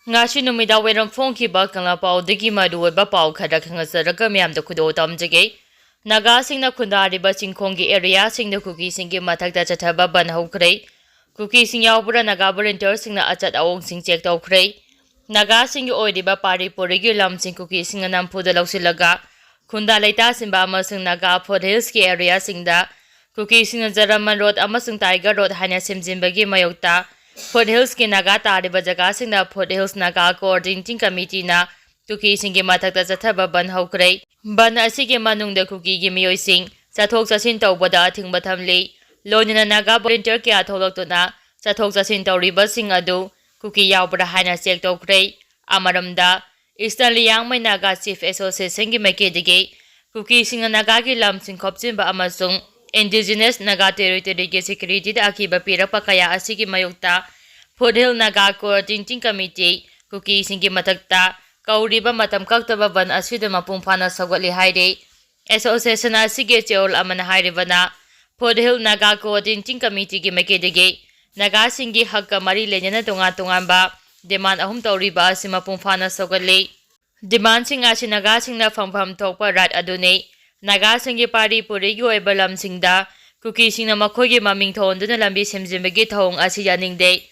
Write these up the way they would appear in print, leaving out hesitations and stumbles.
Ngashi numida weram phongkiba kangla paudagi maruoiba pau khada khangasaraga myamda khudo tamjage Naga singna khundariba chingkhonggi area singna Kuki singgi mathakta chathaba ban hokre Kuki sing yaobra Naga Volunteers singna achat awoksing check tokre Naga singgi oidiba pari porigi lam sing Kuki singa nampuda lausilaga khunda leita simba amasung Naga Volunteers ki area singda Kuki singa Jaraman Road amasung Tiger Road haina semjimbagi mayokta Foothills ki Naga tariba jaga singna Foothills Naga Coordinating Committee na Kuki singi mathakta chathaba ban hokre ban asige manungda Kuki gi miyoi sing chathok chasin tawbada thingba thamli loinina Naga Volunteer kya tholaktuna chathok chasin tawriba sing adu Kuki yaobra haina check tokre amaramda Eastern Liangmai Naga Chief Association gi makedigi Kuki singa Naga gi lam sing khopchimba amasung Indigenous Naga Territory ki security da akiba pirapa kaya asigi mayokta Foothill Naga Coordinating Committee Kuki singi mathakta kauriba matam kaktaba ban asida mapung phana sawgali haire association asige cheol amana hairibana Foothill Naga Coordinating Committee gi makedigi Naga singi hakka mari lenena tunga demand ahum tauriba asima pung phana sawgali demand sing asi Naga singna fampham thokpa right adune Naga singi pari purigi oiba lam singda Kuki singna makhogi maming thonduna lambi semjimbagi thong asi yaningde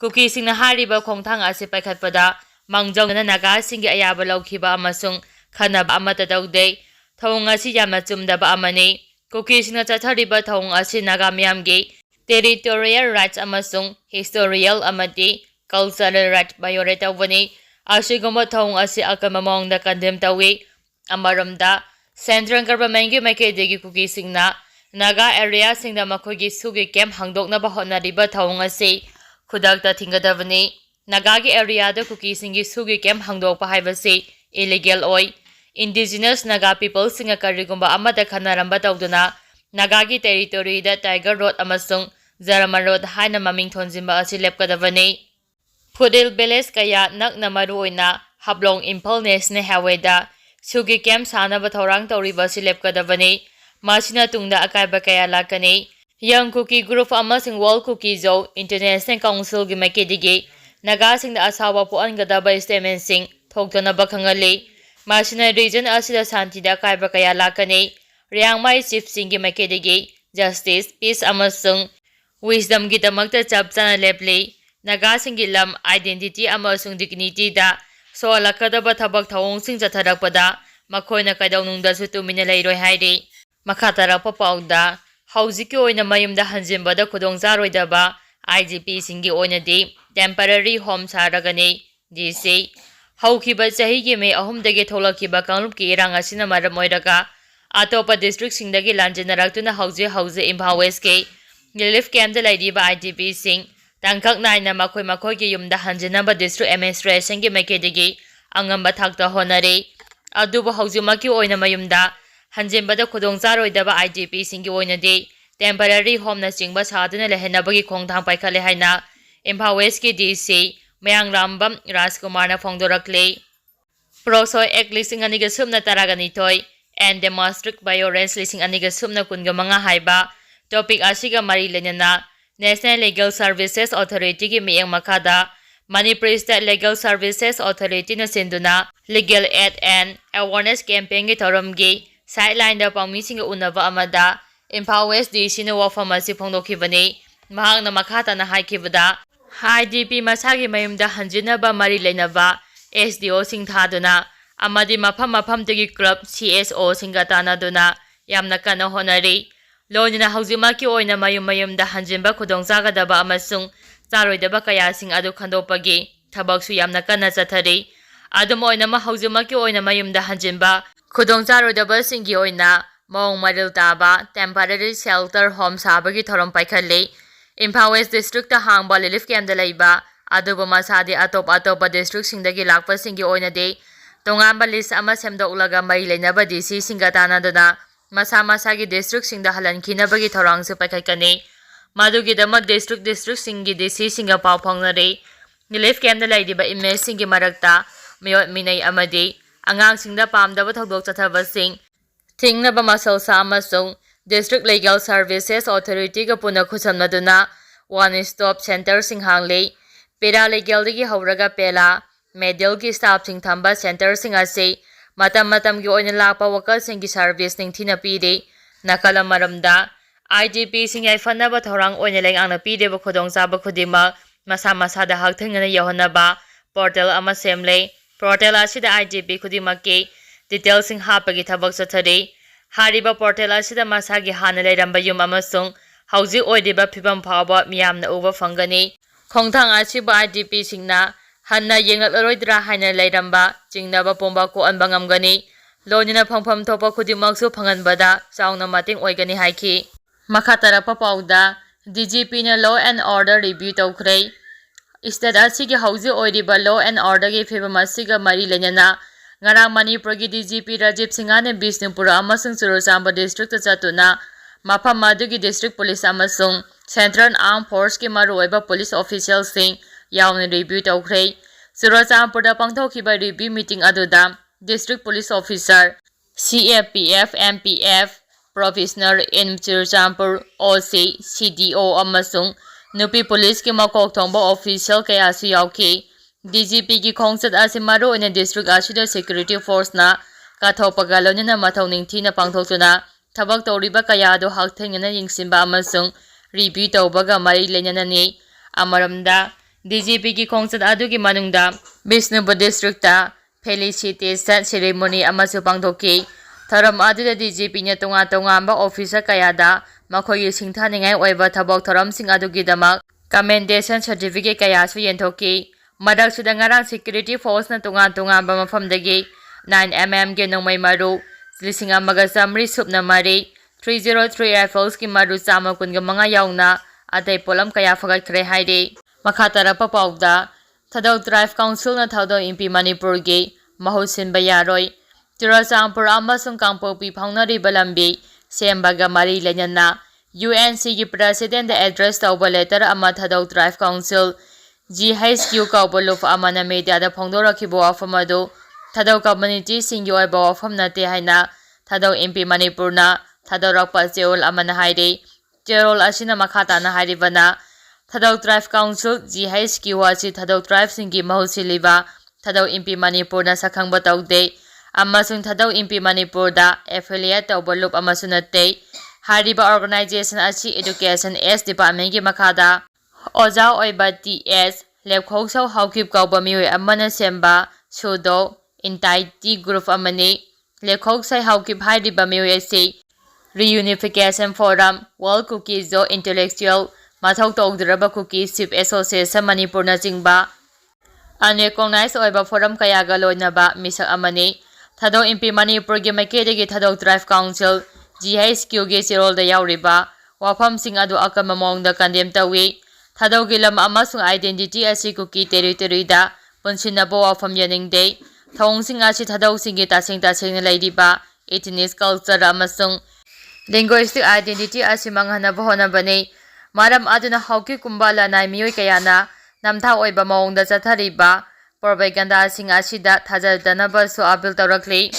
Kuki singna hariba khongthang asi paikhatpada mangjongna Naga singi ayaba laukhiba amasung khanaba amata tawde thong asi yamna chumdaba amani Kuki singna chathariba thong asi Naga miyamgi territorial rights amasung historical amati cultural rights violate tawani asigumba thong asi akama mongda condemn tawi amaramda Central Government gi makedegi Kuki singna Naga area singda makhogi sugi camp hangdoknaba hotnariba thong asi khudakta thingadavani Naga gi area da Kuki singi sugi camp hangdokpa haibasi illegal oi indigenous Naga people singa karigumba amada khanaramba tawduna Naga gi territory da Tiger Road amasung Jaraman Road haina maming thonjimba asi lepkadavani Foothill village kaya nakna maru oina Hablong Impal National Highway da sugi camp sanaba thorang tawriba si lepkadavani masina tungda akaiba kaya lakani Young Kuki Group amasing World Kuki Zo International Council gi makedigi Naga singda asawa puangadaba statement sing thoktanaba khangali masina region asida santida akaiba kaya lakani Riangmai Chief singi makedigi justice peace amasung wisdom gi damakta chapchana lepli Naga singi lam identity amasung dignity da so lakadaba thabak thawong sing chatharakpada makhoina kaidawnungda su tumina leiroi hairi makhatarapa pauda haujiki oina mayumda hanjimbada khudongjaroidaba IGP singi oinadi temporary home saragani DC haukiba chahigi me ahumdagi tholakiba kanglupki irang asina maram oiraga atopa district singdagi lanjinaraktuna hauze Imphal West ke relief camp da laidiba IGP sing tangkak naina makhoi gi yumda hanjinaba district administration gi makedigi angamba thakta honare adubu haujimaki oina mayumda hanjimbada khudongjaroidaba IGP singi oinadi temporary home na chingba saduna lehenabagi khongthang paikhale haina Imphal West ki DC Mayang Rambam Rajkumar na phongdorakle Proso Act lising aniga sumna taraganitoy and Domestic Violence lising aniga sumna kunga mga haiba topic asiga mari lenana National Legal Services Authority ki miyang makada Manipur State Legal Services Authority na sinduna legal aid and awareness campaign ki thoramgi sideline da pangmising unava amada Imphal West DC na wafam asi phongdokhibani mahakna makhata na haikibada IDP masagi mayumda hanjinaba mari leinaba SDO sing thaduna amadi mafam tegi club CSO singatana duna yamna kana honari loinina haujimaki oina mayumda hanjinba khudongjagadaba amasung charoidaba kaya sing adu khandopagi thabaksu yamna kana chathari adum oina ma haujimaki oina mayumda hanjinba khudongjaroidaba singi oina mong maril taba temporary shelter home sabagi thorom paikhalle Imphal West District ta hangba relief camp da leiba aduba masadi atop district singdagi lakpa singi oinade tongamba list ama semdokulaga mari leinaba DC singatana duna masa gi district singda halankinabagi thorangsu paikhaikani madugidamak district singi DC singa pau phongnare relief camp da leidiba image singi marakta miyot minai amadi angang singda pamdaba thodok chathaба sing thingnaba masalsa amasung District Legal Services Authority ka puna khusamnaduna one stop center singhanglei Pera legal digi hauraga pela ꯃꯦꯗꯤꯀꯦꯜꯒꯤ ꯁ꯭ꯇꯥꯐꯁꯤꯡ ꯊꯝꯕ ꯁꯦꯟꯇꯔꯁꯤꯡ ꯑꯁꯤ ꯃꯇꯝꯒꯤ ꯑꯣꯏꯅ ꯂꯥꯛꯄ ꯋꯥꯀꯔꯁꯤꯡꯒꯤ service ꯅꯤꯡꯊꯤꯅ ꯄꯤꯔꯤ꯫ ꯅꯥꯀꯜ ꯑꯃꯔꯣꯝꯗ IDPꯁꯤꯡ ꯌꯥꯏꯐꯅꯕ ꯊꯧꯔꯥꯡ ꯑꯣꯏꯅ ꯂꯩꯉꯥꯛꯅ ꯄꯤꯔꯤꯕ ꯈꯨꯗꯣꯡꯆꯥꯕ ꯈꯨꯗꯤꯡꯃꯛ ꯃꯁꯥ ꯃꯁꯥꯗ ꯍꯛꯊꯦꯡꯅꯅ ꯌꯧꯍꯟꯅꯕ ꯄꯣꯔꯇꯦꯜ ꯑꯃ ꯁꯦꯝꯂꯦ꯫ ꯄꯣꯔꯇꯦꯜ ꯑꯁꯤꯗ IDP ꯈꯨꯗꯤꯡꯃꯛꯀꯤ ꯗꯤꯇꯦꯜꯁꯤꯡ ꯍꯥꯞꯄꯒꯤ ꯊꯕꯛ ꯆꯠꯊꯔꯤ꯫ ꯍꯥꯏꯔꯤꯕ ꯄꯣꯔꯇꯦꯜ ꯑꯁꯤꯗ ꯃꯁꯥꯒꯤ ꯍꯥꯟꯅ ꯂꯩꯔꯝꯕ ꯌꯨꯝ ꯑꯃꯁꯨꯡ ꯍꯧꯖꯤꯛ ꯑꯣꯏꯔꯤꯕ ꯐꯤꯚꯝ ꯐꯥꯎꯕ ꯃꯤꯌꯥꯝꯅ ꯎꯕ ꯐꯪꯒꯅꯤ꯫ ꯈꯣꯡꯊꯥꯡ ꯑꯁꯤꯕꯨ IDPꯁꯤꯡꯅ ꯍꯟꯅ ꯌꯦꯡꯂꯛꯂꯔꯣꯏꯗ꯭ꯔꯥ ꯍꯥꯏꯅ ꯂꯩꯔꯝꯕ ꯆꯤꯡꯅꯕ ꯄꯨꯝꯕ ꯀꯣꯛꯍꯟꯕ ꯉꯝꯒꯅꯤ꯫ ꯂꯣꯏꯅꯅ ꯐꯪꯐꯝ ꯊꯣꯛꯄ ꯈꯨꯗꯤꯡꯃꯛꯁꯨ ꯐꯪꯍꯟꯕꯗ ꯆꯥꯎꯅ ꯃꯇꯦꯡ ꯑꯣꯏꯒꯅꯤ ꯍꯥꯏꯈꯤ꯫ ꯃꯈꯥ ꯇꯥꯔꯛꯄ ꯄꯥꯎꯗ DGPꯅ ꯂꯣ ꯑꯦꯟ ꯑꯣꯔꯗꯔ ꯔꯤꯚꯤꯌꯨ ꯇꯧꯈ꯭ꯔꯦ꯫ ꯁ꯭ꯇꯦꯠ ꯑꯁꯤꯒꯤ ꯍꯧꯖꯤꯛ ꯑꯣꯏꯔꯤꯕ ꯂꯣ ꯑꯦꯟ ꯑꯣꯔꯗꯔꯒꯤ ꯐꯤꯚꯝ ꯑꯁꯤꯒ ꯃꯔꯤ ꯂꯩꯅꯅ ꯉꯔꯥꯡ ꯃꯅꯤꯄꯨꯔꯒꯤ DGP ꯔꯥꯖꯤꯕ ꯁꯤꯡꯍꯅ ꯕꯤꯁꯅꯨꯄꯨꯔ ꯑꯃꯁꯨꯡ ꯆꯨꯔꯆꯥꯟꯄꯨꯔ ꯗꯤꯁꯇ꯭ꯔꯤꯛꯇ ꯆꯠꯇꯨꯅ ꯃꯐꯝ ꯑꯗꯨꯒꯤ ꯗꯤꯁꯇ꯭ꯔꯤꯛ ꯄꯨꯂꯤꯁ ꯑꯃꯁꯨꯡ ꯁꯦꯟꯇ꯭ꯔꯦꯜ ꯑꯥꯔꯝ ꯐꯣꯔꯁꯀꯤ ꯃꯔꯨꯑꯣꯏꯕ ꯄꯨꯂꯤꯁ ꯑꯣꯐꯤꯁꯤꯌꯦꯜꯁꯤꯡ ꯌꯥꯎꯅ ꯔꯤꯚꯤꯌꯨ ꯇꯧꯈ꯭ꯔꯦ꯫ ꯆꯨꯔꯆꯥꯟꯄꯨꯔꯗ ꯄꯥꯡꯊꯣꯛꯈꯤꯕ ꯔꯤꯚꯤꯌꯨ ꯃꯤꯇꯤꯡ ꯑꯗꯨꯗ district police officer CAPF MPF ꯄ꯭ꯔꯣꯚꯤꯖꯅꯔ ꯏꯟ ꯆꯨꯔꯆꯥꯟꯄꯨꯔ OC CDO ꯑꯃꯁꯨꯡ ꯅꯨꯄꯤ ꯄꯨꯂꯤꯁꯀꯤ ꯃꯀꯣꯛ ꯊꯣꯡꯕ ꯑꯣꯐꯤꯁꯤꯌꯦꯜ ꯀꯌꯥꯁꯨ ꯌꯥꯎꯈꯤ꯫ DGPꯒꯤ ꯈꯣꯡꯆꯠ ꯑꯁꯤ ꯃꯔꯨꯑꯣꯏꯅ ꯗꯤꯁꯇ꯭ꯔꯤꯛ ꯑꯁꯤꯗ ꯁꯦꯀ꯭ꯌꯨꯔꯤꯇꯤ ꯐꯣꯔꯁꯅ ꯀꯠꯊꯣꯛꯄꯒ ꯂꯣꯏꯅꯅ ꯃꯊꯧ ꯅꯤꯡꯊꯤꯅ ꯄꯥꯡꯊꯣꯛꯇꯨꯅ ꯊꯕꯛ ꯇꯧꯔꯤꯕ ꯀꯌꯥ ꯑꯗꯨ ꯍꯛꯊꯦꯡꯅꯅ ꯌꯦꯡꯁꯤꯟꯕ ꯑꯃꯁꯨꯡ ꯔꯤꯚꯤꯌꯨ ꯇꯧꯕꯒ ꯃꯔꯤ ꯂꯩꯅꯅꯅꯤ꯫ ꯑꯃꯔꯣꯝꯗ DGPꯒꯤ ꯈꯣꯡꯆꯠ ꯑꯗꯨꯒꯤ ꯃꯅꯨꯡꯗ ꯕꯤꯁꯅꯨꯄꯨꯔ ꯗꯤꯁꯇ꯭ꯔꯤꯛꯇ ꯐꯦꯂꯤꯁꯤꯇꯦꯁꯟ ꯁꯦꯔꯦꯃꯣꯅꯤ ꯑꯃꯁꯨ ꯄꯥꯡꯊꯣꯛꯈꯤ꯫ ꯊꯧꯔꯝ ꯑꯗꯨꯗ DGPꯅ ꯇꯣꯉꯥꯟ-ꯇꯣꯉꯥꯟꯕ ꯑꯣꯐꯤꯁꯥꯔ ꯀꯌꯥꯗ ꯃꯈꯣꯏꯒꯤ ꯁꯤꯡꯊꯥꯅꯤꯡꯉꯥꯏ ꯑꯣꯏꯕ ꯊꯕꯛ ꯊꯧꯔꯝꯁꯤꯡ ꯑꯗꯨꯒꯤꯗꯃꯛ ꯀꯃꯦꯟꯗꯦꯁꯟ ꯁꯔꯇꯤꯐꯤꯀꯦꯠ ꯀꯌꯥꯁꯨ ꯌꯦꯟꯊꯣꯛꯈꯤ꯫ ꯃꯔꯛꯁꯤꯗ ꯉꯔꯥꯡ ꯁꯦꯀ꯭ꯌꯨꯔꯤꯇꯤ ꯐꯣꯔꯁꯅ ꯇꯣꯉꯥꯟ-ꯇꯣꯉꯥꯟꯕ ꯃꯐꯝꯗꯒꯤ 9mm ꯒꯤ ꯅꯣꯡꯃꯩ ꯃꯔꯨ 1,100 ꯁꯨꯞꯅ 4, 303 ꯔꯥꯏꯐꯜꯁꯀꯤ ꯃꯔꯨ 115 ꯌꯥꯎꯅ ꯑꯇꯩ ꯄꯣꯠꯂꯝ ꯀꯌꯥ ꯐꯒꯠꯈ꯭ꯔꯦ ꯍꯥꯏꯔꯤ꯫ ꯃꯈꯥ ꯇꯥꯔꯛꯄ ꯄꯥꯎꯗ ꯊꯥꯗꯧ ꯇ꯭ꯔꯥꯏꯕ ꯀꯥꯎꯟꯁꯤꯜꯅ ꯊꯧꯗꯧ MP ꯃꯅꯤꯄꯨꯔꯒꯤ ꯃꯍꯨꯠ ꯁꯤꯟꯕ ꯌꯥꯔꯣꯏ꯫ ꯆꯨꯔꯆꯥꯟꯄꯨꯔ ꯑꯃꯁꯨꯡ ꯀꯥꯡꯄꯣꯛꯄꯤ ꯐꯥꯎꯅꯔꯤꯕ ꯂꯝꯕꯤ ꯁꯦꯝꯕꯒ ꯃꯔꯤ ꯂꯩꯅꯅ UNCꯒꯤ ꯄ꯭ꯔꯦꯁꯤꯗꯦꯟꯗ ꯑꯦꯗ꯭ꯔꯦꯁ ꯇꯧꯕ ꯂꯦꯇꯔ ꯑꯃ ꯊꯥꯗꯧ ꯇ꯭ꯔꯥꯏꯕ ꯀꯥꯎꯟꯁꯤꯜ GHQ ꯀꯧꯕ ꯂꯨꯞ ꯑꯃꯅ ꯃꯤꯗꯤꯌꯥꯗ ꯐꯣꯡꯗꯣꯔꯛꯈꯤꯕ ꯋꯥꯐꯝ ꯑꯗꯨ ꯊꯥꯗꯧ ꯀꯝꯃ꯭ꯌꯨꯅꯤꯇꯤꯁꯤꯡꯒꯤ ꯑꯣꯏꯕ ꯋꯥꯐꯝ ꯅꯠꯇꯦ ꯍꯥꯏꯅ ꯊꯥꯗꯧ MP ꯃꯅꯤꯄꯨꯔꯅ ꯊꯥꯗꯣꯔꯛꯄ ꯆꯦꯔꯣꯜ ꯑꯃꯅ ꯍꯥꯏꯔꯤ꯫ ꯆꯦꯔꯣꯜ ꯑꯁꯤꯅ ꯃꯈꯥ ꯇꯥꯅ ꯍꯥꯏꯔꯤꯕꯅ ꯊꯥꯗꯧ ꯇ꯭ꯔꯥꯏꯕ ꯀꯥꯎꯟꯁꯤꯜ GHQ ꯑꯁꯤ ꯊꯥꯗꯧ ꯇ꯭ꯔꯥꯏꯕꯁꯤꯡꯒꯤ ꯃꯍꯨꯠ ꯁꯤꯜꯂꯤꯕ ꯊꯥꯗꯧ MP ꯃꯅꯤꯄꯨꯔꯅ ꯁꯛꯈꯪꯕ ꯇꯧꯗꯦ ꯑꯃꯁꯨꯡ ꯊꯥꯗꯧ MP ꯃꯅꯤꯄꯨꯔꯗ ꯑꯦꯐꯤꯂꯤꯌꯦꯠ ꯇꯧꯕ ꯂꯨꯞ ꯑꯃꯁꯨ ꯅꯠꯇꯦ꯫ ꯍꯥꯏꯔꯤꯕ ꯑꯣꯔꯒꯅꯥꯏꯖꯦꯁꯟ ꯑꯁꯤ ꯑꯦꯗꯨꯀꯦꯁꯟ ꯗꯤꯄꯥꯔꯠꯃꯦꯟꯠꯀꯤ ꯃꯈꯥꯗ ꯑꯣꯖꯥ ꯑꯣꯏꯕ TS ꯂꯦꯞꯈꯣꯛꯁꯧ ꯍꯥꯎꯀꯤꯞ ꯀꯧꯕ ꯃꯤꯑꯣꯏ ꯑꯃꯅ ꯁꯦꯝꯕ ꯁꯨꯗꯣ ꯏꯟꯇꯥꯏꯇꯤ ꯒ꯭ꯔꯨꯞ ꯑꯃꯅꯤ꯫ ꯂꯦꯞꯈꯣꯛꯁꯩ ꯍꯥꯎꯀꯤꯞ ꯍꯥꯏꯔꯤꯕ ꯃꯤꯑꯣꯏ ꯑꯁꯤ ꯔꯤꯌꯨꯅꯤꯐꯤꯀꯦꯁꯟ ꯐꯣꯔꯝ, ꯋꯥꯔꯜ ꯀꯨꯀꯤꯖꯣ ꯏꯟꯇꯦꯂꯦꯛꯆꯨꯑꯦꯜ, ꯃꯊꯧ ꯇꯧꯗ꯭ꯔꯕ ꯀꯨꯀꯤ ꯆꯤꯞ ꯑꯦꯁꯣꯁꯤꯌꯦꯁꯟ ꯃꯅꯤꯄꯨꯔꯅꯆꯤꯡꯕ ꯑꯟꯔꯦꯀꯣꯒꯅꯥꯏꯖ ꯑꯣꯏꯕ ꯐꯣꯔꯝ ꯀꯌꯥꯒ ꯂꯣꯏꯅꯕ ꯃꯤꯁꯛ ꯑꯃꯅꯤ꯫ ꯊꯥꯗꯧ MP ꯃꯅꯤꯄꯨꯔꯒꯤ ꯃꯥꯏꯀꯩꯗꯒꯤ ꯊꯥꯗꯧ ꯇ꯭ꯔꯥꯏꯕ ꯀꯥꯎꯟꯁꯤꯜ GHQꯒꯤ ꯆꯦꯔꯣꯜꯗ ꯌꯥꯎꯔꯤꯕ ꯋꯥꯐꯝꯁꯤꯡ ꯑꯗꯨ ꯑꯀꯟꯕ ꯃꯑꯣꯡꯗ ꯀꯟꯗꯦꯝ ꯇꯧꯏ꯫ ꯊꯥꯗꯧꯒꯤ ꯂꯝ ꯑꯃꯁꯨꯡ ꯑꯥꯏꯗꯦꯟꯇꯤꯇꯤ ꯑꯁꯤ ꯀꯨꯀꯤ ꯇꯦꯔꯤꯇꯣꯔꯤꯗ ꯄꯨꯟꯁꯤꯟꯅꯕ ꯋꯥꯐꯝ ꯌꯥꯅꯤꯡꯗꯦ꯫ ꯊꯧꯑꯣꯡꯁꯤꯡ ꯑꯁꯤ ꯊꯥꯗꯧꯁꯤꯡꯒꯤ ꯇꯁꯦꯡꯅ ꯂꯩꯔꯤꯕ ꯏꯊꯅꯤꯛ ꯀꯜꯆꯔ ꯑꯃꯁꯨꯡ ꯂꯤꯡꯒ꯭ꯋꯤꯁꯇꯤꯛ ꯑꯥꯏꯗꯦꯟꯇꯤꯇꯤ ꯑꯁꯤ ꯃꯥꯡꯍꯟꯅꯕ ꯍꯣꯠꯅꯕꯅꯤ꯫ ꯃꯔꯝ ꯑꯗꯨꯅ ꯍꯥꯎꯀꯤꯞꯀꯨꯝꯕ ꯂꯅꯥꯏ ꯃꯤꯑꯣꯏ ꯀꯌꯥꯅ ꯅꯝꯊꯥꯛ ꯑꯣꯏꯕ ꯃꯑꯣꯡꯗ ꯆꯠꯊꯔꯤꯕ ꯄ꯭ꯔꯣꯄꯥꯒꯦꯟꯗꯥꯁꯤꯡ ꯑꯁꯤꯗ ꯊꯥꯖꯗꯅꯕꯁꯨ ꯑꯄꯤꯜ ꯇꯧꯔꯛꯂꯤ꯫